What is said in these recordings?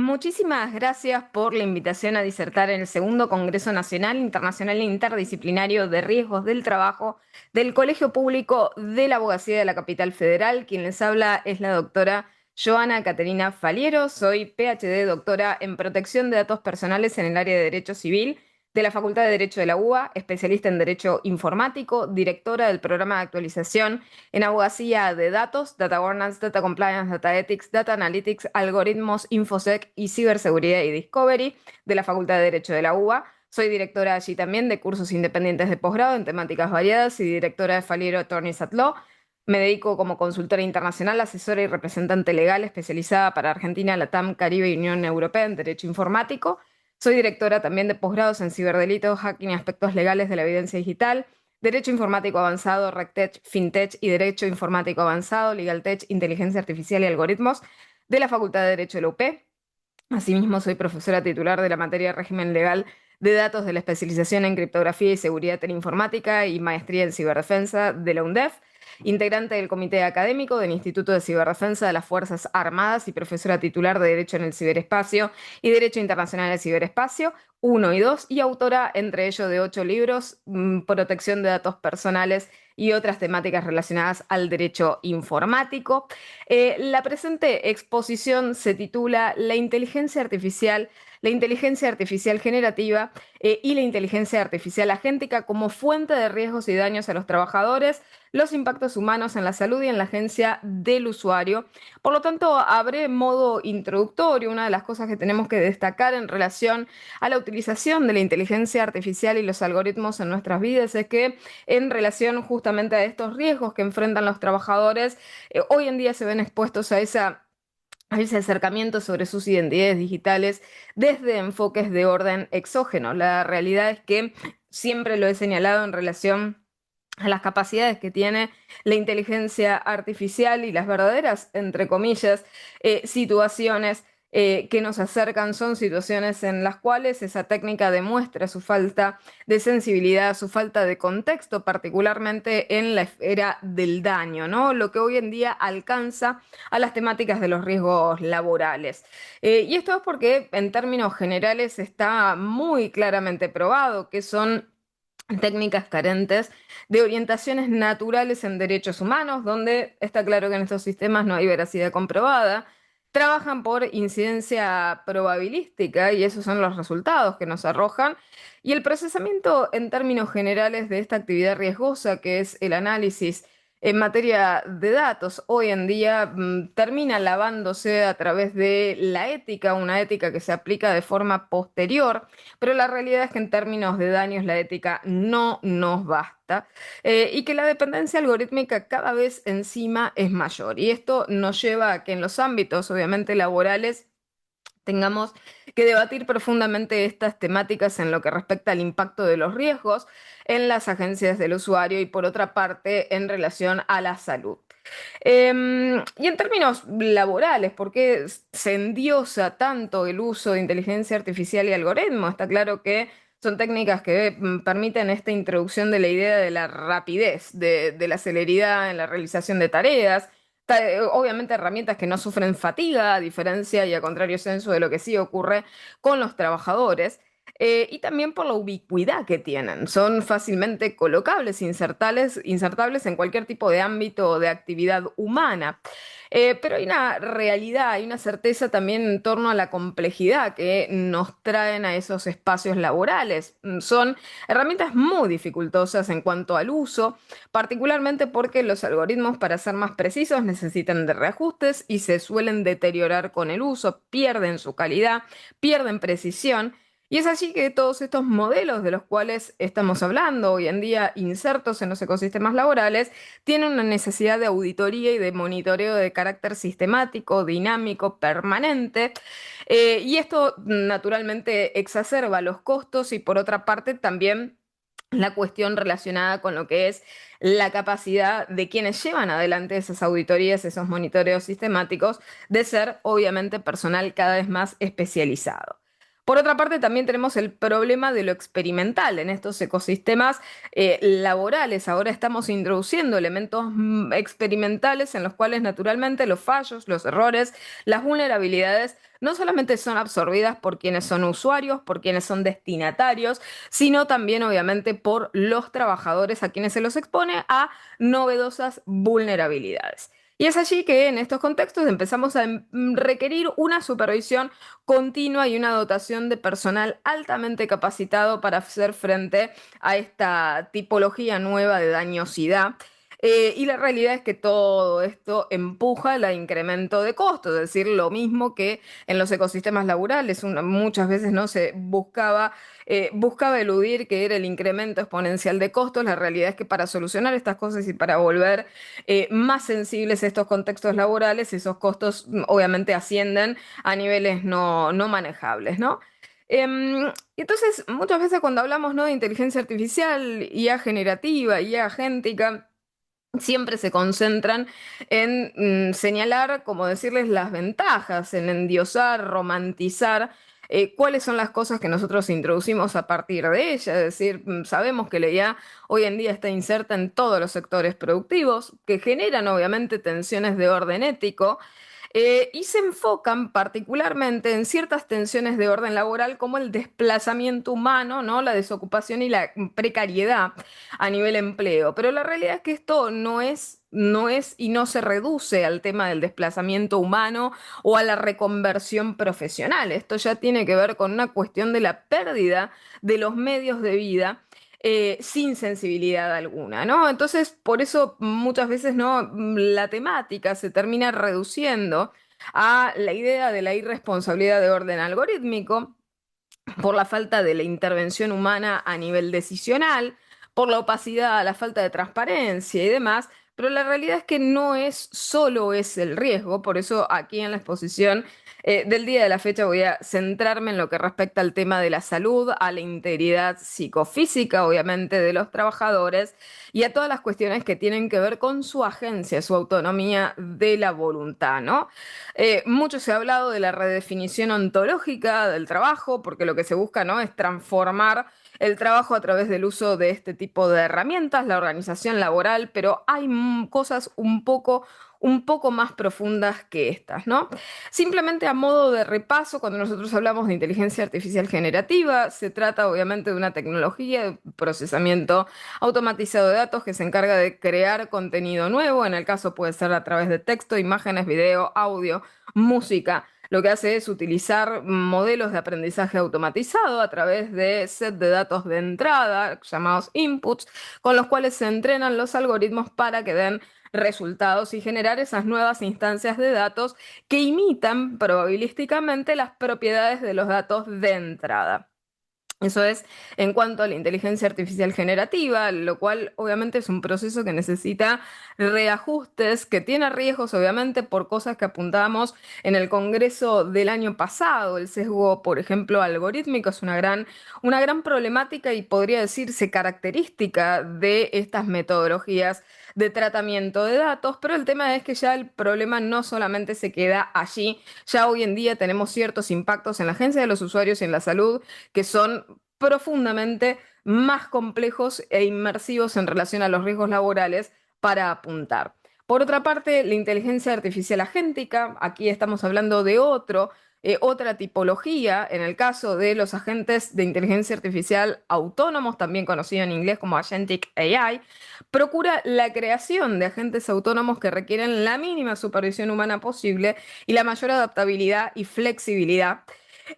Muchísimas gracias por la invitación a disertar en el segundo Congreso Nacional, Internacional e Interdisciplinario de Riesgos del Trabajo del Colegio Público de la Abogacía de la Capital Federal. Quien les habla es la doctora Joana Caterina Faliero. Soy PhD, doctora en protección de datos personales en el área de Derecho Civil de la Facultad de Derecho de la UBA, especialista en Derecho Informático, directora del programa de actualización en abogacía de datos, Data Governance, Data Compliance, Data Ethics, Data Analytics, Algoritmos, Infosec y Ciberseguridad y Discovery de la Facultad de Derecho de la UBA. Soy directora allí también de cursos independientes de posgrado en temáticas variadas y directora de Faliero Attorneys at Law. Me dedico como consultora internacional, asesora y representante legal especializada para Argentina, Latam, Caribe y Unión Europea en Derecho Informático. Soy directora también de posgrados en ciberdelitos, hacking y aspectos legales de la evidencia digital, Derecho Informático Avanzado, RegTech, FinTech y Derecho Informático Avanzado, LegalTech, Inteligencia Artificial y Algoritmos de la Facultad de Derecho de la UP. Asimismo, soy profesora titular de la materia Régimen Legal de Datos de la especialización en Criptografía y Seguridad en Informática y Maestría en Ciberdefensa de la UNDEF, integrante del Comité Académico del Instituto de Ciberdefensa de las Fuerzas Armadas y profesora titular de Derecho en el Ciberespacio y Derecho Internacional del Ciberespacio, uno y 2, y autora, entre ellos, de 8 libros, Protección de Datos Personales y otras temáticas relacionadas al derecho informático. La presente exposición se titula la inteligencia artificial generativa y la inteligencia artificial agéntica como fuente de riesgos y daños a los trabajadores, los impactos humanos en la salud y en la agencia del usuario. Por lo tanto, abre modo introductorio. Una de las cosas que tenemos que destacar en relación a la utilización de la inteligencia artificial y los algoritmos en nuestras vidas es que en relación justamente a estos riesgos que enfrentan los trabajadores, hoy en día se ven expuestos a ese acercamiento sobre sus identidades digitales desde enfoques de orden exógeno. La realidad es que siempre lo he señalado en relación a las capacidades que tiene la inteligencia artificial y las verdaderas, entre comillas, situaciones que nos acercan son situaciones en las cuales esa técnica demuestra su falta de sensibilidad, su falta de contexto, particularmente en la esfera del daño, ¿no? Lo que hoy en día alcanza a las temáticas de los riesgos laborales. Y esto es porque en términos generales está muy claramente probado que son técnicas carentes de orientaciones naturales en derechos humanos, donde está claro que en estos sistemas no hay veracidad comprobada, trabajan por incidencia probabilística y esos son los resultados que nos arrojan. Y el procesamiento en términos generales de esta actividad riesgosa, que es el análisis en materia de datos, hoy en día termina lavándose a través de la ética, una ética que se aplica de forma posterior, pero la realidad es que en términos de daños la ética no nos basta y que la dependencia algorítmica cada vez encima es mayor. Y esto nos lleva a que en los ámbitos, obviamente, laborales, tengamos que debatir profundamente estas temáticas en lo que respecta al impacto de los riesgos en las agencias del usuario y por otra parte en relación a la salud. Y en términos laborales, ¿por qué se endiosa tanto el uso de inteligencia artificial y algoritmos? Está claro que son técnicas que permiten esta introducción de la idea de la rapidez, de la celeridad en la realización de tareas. Obviamente herramientas que no sufren fatiga, a diferencia y a contrario senso de lo que sí ocurre con los trabajadores. Y también por la ubicuidad que tienen. Son fácilmente colocables, insertables en cualquier tipo de ámbito de actividad humana. Pero hay una realidad, hay una certeza también en torno a la complejidad que nos traen a esos espacios laborales. Son herramientas muy dificultosas en cuanto al uso, particularmente porque los algoritmos, para ser más precisos, necesitan de reajustes y se suelen deteriorar con el uso, pierden su calidad, pierden precisión. Y es así que todos estos modelos de los cuales estamos hablando hoy en día, insertos en los ecosistemas laborales, tienen una necesidad de auditoría y de monitoreo de carácter sistemático, dinámico, permanente. Y esto naturalmente exacerba los costos y por otra parte también la cuestión relacionada con lo que es la capacidad de quienes llevan adelante esas auditorías, esos monitoreos sistemáticos, de ser obviamente personal cada vez más especializado. Por otra parte, también tenemos el problema de lo experimental en estos ecosistemas laborales. Ahora estamos introduciendo elementos experimentales en los cuales naturalmente los fallos, los errores, las vulnerabilidades no solamente son absorbidas por quienes son usuarios, por quienes son destinatarios, sino también obviamente por los trabajadores a quienes se los expone a novedosas vulnerabilidades. Y es allí que en estos contextos empezamos a requerir una supervisión continua y una dotación de personal altamente capacitado para hacer frente a esta tipología nueva de dañosidad. Y la realidad es que todo esto empuja el incremento de costos, es decir, lo mismo que en los ecosistemas laborales, muchas veces no se buscaba eludir que era el incremento exponencial de costos. La realidad es que para solucionar estas cosas y para volver más sensibles a estos contextos laborales, esos costos obviamente ascienden a niveles no manejables, ¿no? Entonces, muchas veces cuando hablamos, ¿no?, de inteligencia artificial, IA generativa, IA agéntica, siempre se concentran en señalar, como decirles, las ventajas, en endiosar, romantizar cuáles son las cosas que nosotros introducimos a partir de ella. Es decir, sabemos que la IA hoy en día está inserta en todos los sectores productivos, que generan obviamente tensiones de orden ético. Y se enfocan particularmente en ciertas tensiones de orden laboral como el desplazamiento humano, ¿no?, la desocupación y la precariedad a nivel empleo. Pero la realidad es que esto no es y no se reduce al tema del desplazamiento humano o a la reconversión profesional. Esto ya tiene que ver con una cuestión de la pérdida de los medios de vida sin sensibilidad alguna, ¿no? Entonces, por eso muchas veces, ¿no?, la temática se termina reduciendo a la idea de la irresponsabilidad de orden algorítmico, por la falta de la intervención humana a nivel decisional, por la opacidad, la falta de transparencia y demás, pero la realidad es que no es solo es el riesgo. Por eso aquí en la exposición del día de la fecha voy a centrarme en lo que respecta al tema de la salud, a la integridad psicofísica, obviamente, de los trabajadores y a todas las cuestiones que tienen que ver con su agencia, su autonomía de la voluntad, ¿no? Mucho se ha hablado de la redefinición ontológica del trabajo, porque lo que se busca, ¿no?, es transformar el trabajo a través del uso de este tipo de herramientas, la organización laboral, pero hay cosas un poco más profundas que estas, ¿no? Simplemente a modo de repaso, cuando nosotros hablamos de inteligencia artificial generativa, se trata obviamente de una tecnología de procesamiento automatizado de datos que se encarga de crear contenido nuevo. En el caso puede ser a través de texto, imágenes, video, audio, música. Lo que hace es utilizar modelos de aprendizaje automatizado a través de set de datos de entrada, llamados inputs, con los cuales se entrenan los algoritmos para que den resultados y generar esas nuevas instancias de datos que imitan probabilísticamente las propiedades de los datos de entrada. Eso es en cuanto a la inteligencia artificial generativa, lo cual obviamente es un proceso que necesita reajustes, que tiene riesgos obviamente por cosas que apuntábamos en el Congreso del año pasado. El sesgo, por ejemplo, algorítmico es una gran problemática y podría decirse característica de estas metodologías de tratamiento de datos, pero el tema es que ya el problema no solamente se queda allí, ya hoy en día tenemos ciertos impactos en la agencia de los usuarios y en la salud que son profundamente más complejos e inmersivos en relación a los riesgos laborales para apuntar. Por otra parte, la inteligencia artificial agéntica, aquí estamos hablando de otra tipología, en el caso de los agentes de inteligencia artificial autónomos, también conocido en inglés como Agentic AI, procura la creación de agentes autónomos que requieren la mínima supervisión humana posible y la mayor adaptabilidad y flexibilidad.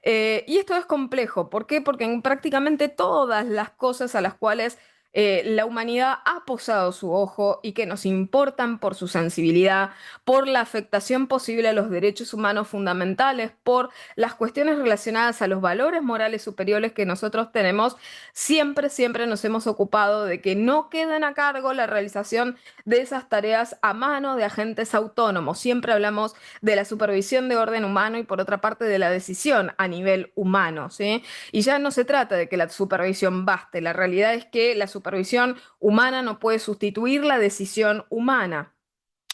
Y esto es complejo. ¿Por qué? Porque en prácticamente todas las cosas a las cuales la humanidad ha posado su ojo y que nos importan por su sensibilidad, por la afectación posible a los derechos humanos fundamentales, por las cuestiones relacionadas a los valores morales superiores que nosotros tenemos, siempre nos hemos ocupado de que no queden a cargo la realización de esas tareas a mano de agentes autónomos. Siempre hablamos de la supervisión de orden humano y por otra parte de la decisión a nivel humano, ¿sí? Y ya no se trata de que la supervisión baste, la realidad es que la supervisión humana no puede sustituir la decisión humana.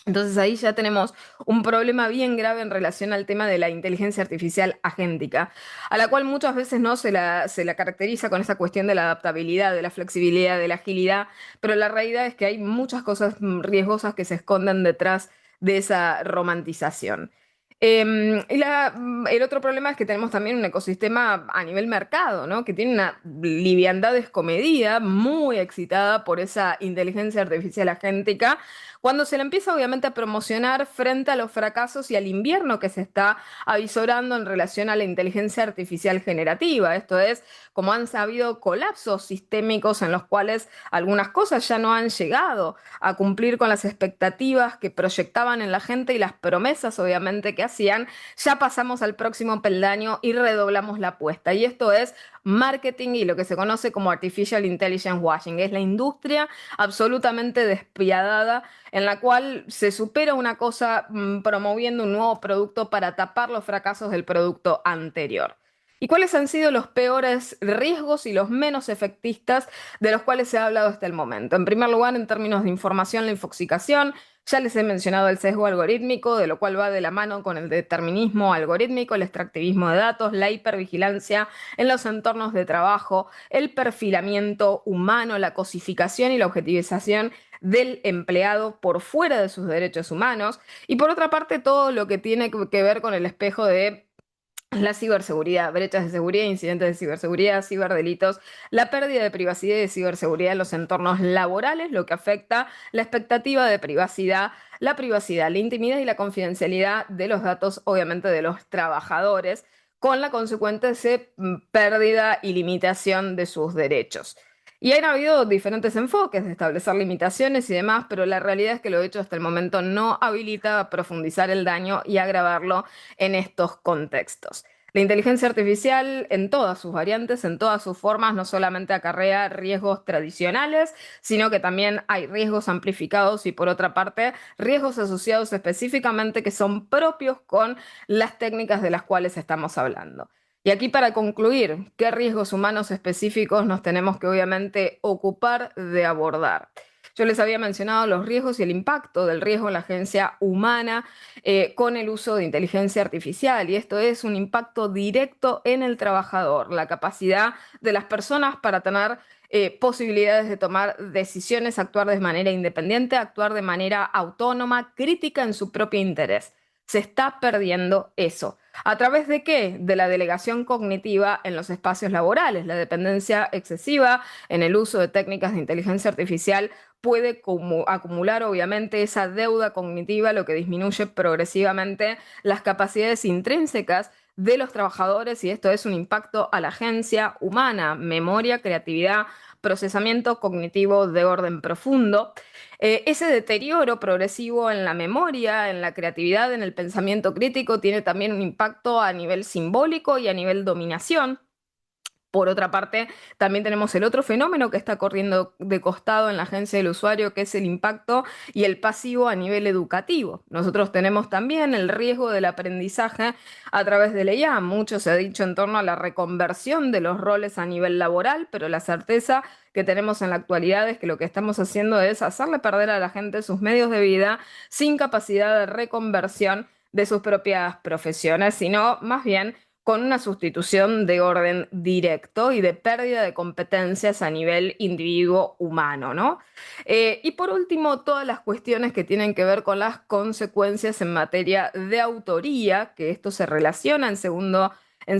Entonces ahí ya tenemos un problema bien grave en relación al tema de la inteligencia artificial agéntica, a la cual muchas veces no se la caracteriza con esa cuestión de la adaptabilidad, de la flexibilidad, de la agilidad, pero la realidad es que hay muchas cosas riesgosas que se esconden detrás de esa romantización. El otro problema es que tenemos también un ecosistema a nivel mercado, ¿no? Que tiene una liviandad descomedida, muy excitada por esa inteligencia artificial agéntica, cuando se le empieza obviamente a promocionar frente a los fracasos y al invierno que se está avisorando en relación a la inteligencia artificial generativa. Esto es, como han habido colapsos sistémicos en los cuales algunas cosas ya no han llegado a cumplir con las expectativas que proyectaban en la gente y las promesas obviamente que hacían, ya pasamos al próximo peldaño y redoblamos la apuesta. Y esto es marketing y lo que se conoce como artificial intelligence washing. Es la industria absolutamente despiadada en la cual se supera una cosa promoviendo un nuevo producto para tapar los fracasos del producto anterior. ¿Y cuáles han sido los peores riesgos y los menos efectistas de los cuales se ha hablado hasta el momento? En primer lugar, en términos de información, la infoxicación. Ya les he mencionado el sesgo algorítmico, de lo cual va de la mano con el determinismo algorítmico, el extractivismo de datos, la hipervigilancia en los entornos de trabajo, el perfilamiento humano, la cosificación y la objetivización del empleado por fuera de sus derechos humanos, y por otra parte todo lo que tiene que ver con el espejo de la ciberseguridad, brechas de seguridad, incidentes de ciberseguridad, ciberdelitos, la pérdida de privacidad y de ciberseguridad en los entornos laborales, lo que afecta la expectativa de privacidad, la intimidad y la confidencialidad de los datos, obviamente, de los trabajadores, con la consecuente pérdida y limitación de sus derechos. Y han habido diferentes enfoques de establecer limitaciones y demás, pero la realidad es que lo hecho hasta el momento no habilita a profundizar el daño y agravarlo en estos contextos. La inteligencia artificial en todas sus variantes, en todas sus formas, no solamente acarrea riesgos tradicionales, sino que también hay riesgos amplificados y por otra parte riesgos asociados específicamente que son propios con las técnicas de las cuales estamos hablando. Y aquí para concluir, ¿qué riesgos humanos específicos nos tenemos que obviamente ocupar de abordar? Yo les había mencionado los riesgos y el impacto del riesgo en la agencia humana con el uso de inteligencia artificial, y esto es un impacto directo en el trabajador, la capacidad de las personas para tener posibilidades de tomar decisiones, actuar de manera independiente, actuar de manera autónoma, crítica en su propio interés. Se está perdiendo eso. ¿A través de qué? De la delegación cognitiva en los espacios laborales. La dependencia excesiva en el uso de técnicas de inteligencia artificial puede acumular obviamente esa deuda cognitiva, lo que disminuye progresivamente las capacidades intrínsecas de los trabajadores, y esto es un impacto a la agencia humana, memoria, creatividad, procesamiento cognitivo de orden profundo. Ese deterioro progresivo en la memoria, en la creatividad, en el pensamiento crítico, tiene también un impacto a nivel simbólico y a nivel dominación. Por otra parte, también tenemos el otro fenómeno que está corriendo de costado en la agencia del usuario, que es el impacto y el pasivo a nivel educativo. Nosotros tenemos también el riesgo del aprendizaje a través de la IA. Mucho se ha dicho en torno a la reconversión de los roles a nivel laboral, pero la certeza que tenemos en la actualidad es que lo que estamos haciendo es hacerle perder a la gente sus medios de vida sin capacidad de reconversión de sus propias profesiones, sino más bien con una sustitución de orden directo y de pérdida de competencias a nivel individuo humano, ¿no? Y por último, todas las cuestiones que tienen que ver con las consecuencias en materia de autoría, que esto se relaciona en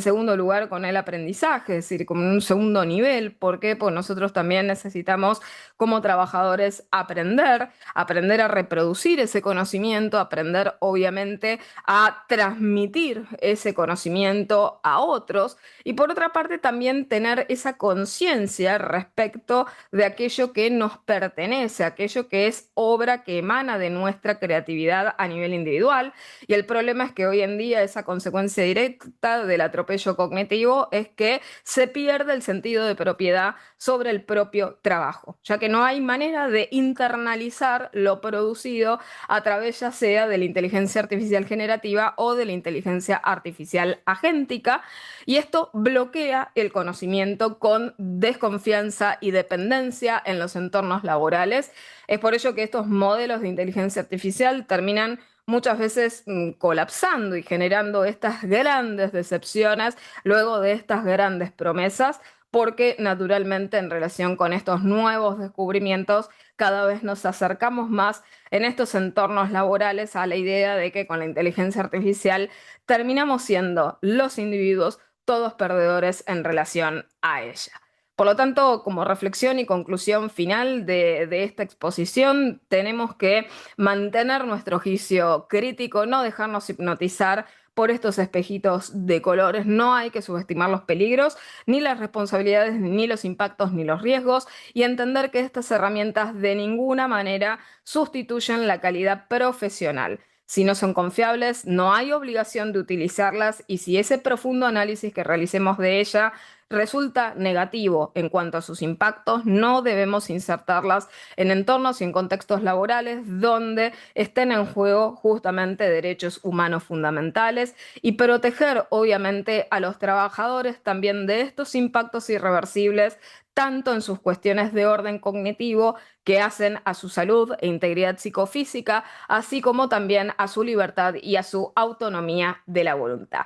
segundo lugar con el aprendizaje, es decir, como en un segundo nivel. ¿Por qué? Pues nosotros también necesitamos como trabajadores aprender a reproducir ese conocimiento, aprender obviamente a transmitir ese conocimiento a otros, y por otra parte también tener esa conciencia respecto de aquello que nos pertenece, aquello que es obra que emana de nuestra creatividad a nivel individual. Y el problema es que hoy en día esa consecuencia directa de la atropello cognitivo es que se pierde el sentido de propiedad sobre el propio trabajo, ya que no hay manera de internalizar lo producido a través ya sea de la inteligencia artificial generativa o de la inteligencia artificial agéntica, y esto bloquea el conocimiento con desconfianza y dependencia en los entornos laborales. Es por ello que estos modelos de inteligencia artificial terminan muchas veces colapsando y generando estas grandes decepciones luego de estas grandes promesas, porque naturalmente en relación con estos nuevos descubrimientos cada vez nos acercamos más en estos entornos laborales a la idea de que con la inteligencia artificial terminamos siendo los individuos todos perdedores en relación a ella. Por lo tanto, como reflexión y conclusión final de esta exposición, tenemos que mantener nuestro juicio crítico, no dejarnos hipnotizar por estos espejitos de colores. No hay que subestimar los peligros, ni las responsabilidades, ni los impactos, ni los riesgos, y entender que estas herramientas de ninguna manera sustituyen la calidad profesional. Si no son confiables, no hay obligación de utilizarlas, y si ese profundo análisis que realicemos de ella resulta negativo en cuanto a sus impactos, no debemos insertarlas en entornos y en contextos laborales donde estén en juego justamente derechos humanos fundamentales, y proteger obviamente a los trabajadores también de estos impactos irreversibles, tanto en sus cuestiones de orden cognitivo que hacen a su salud e integridad psicofísica, así como también a su libertad y a su autonomía de la voluntad.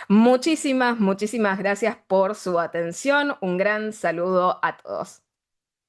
Muchísimas gracias por su atención. Un gran saludo a todos.